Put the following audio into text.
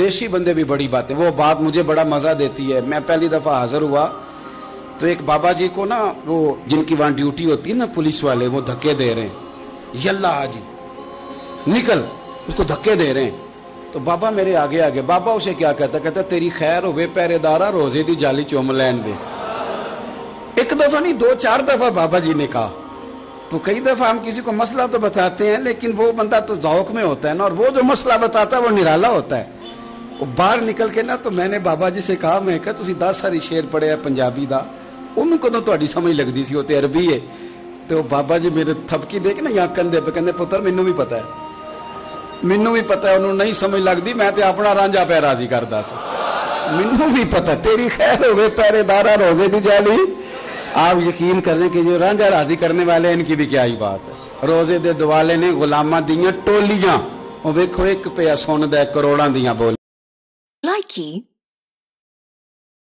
دیسی بندے بھی بڑی باتیں. وہ بات مجھے بڑا مزہ دیتی ہے. میں پہلی دفعہ حاضر ہوا تو ایک بابا جی کو نا وہ جن کی وہاں ڈیوٹی ہوتی ہے نا پولیس والے, وہ دھکے دے رہے ہیں, یلا حاجی نکل, اس کو دھکے دے رہے ہیں. تو بابا میرے آگے آگے, بابا اسے کیا کہتا تیری خیر ہوئے پہرے دارا روزے دی جالی چوم لین دے. ایک دفعہ نہیں 2-4 دفعہ بابا جی نے کہا. تو کئی دفعہ ہم کسی کو مسئلہ تو بتاتے ہیں لیکن وہ بندہ تو ذوق میں ہوتا ہے نا, اور وہ جو مسئلہ بتاتا ہے وہ نرالا ہوتا ہے. وہ باہر نکل کے نا تو میں نے بابا جی سے کہا, میں کہا تسی 10 ساری شعر پڑھے ہے پنجابی دا, ان کو تو تہاڈی سمجھ لگدی سی, وہ تے عربی ہے. تو بابا جی میرے تھپکی دے کے نا یہاں کندھے پہ کہندے پتر مینوں بھی پتہ ہے, مینوں بھی پتہ ہے, انہوں نہیں سمجھ لگدی, میں تے اپنا رانجھا پہ راضی کردا سی. مینوں بھی پتہ تیری خیر ہوئے پہرے دارا روزے دی جالی. آپ یقین کریں کہ جو رانجھا راضی کرنے والے ہیں ان کی بھی کیا ہی بات ہے. روزے دے دوالے نے غلاماں دیاں ٹولیاں, وہ ویکھو ایک پیا سن دے کروڑاں دیاں بول. Likey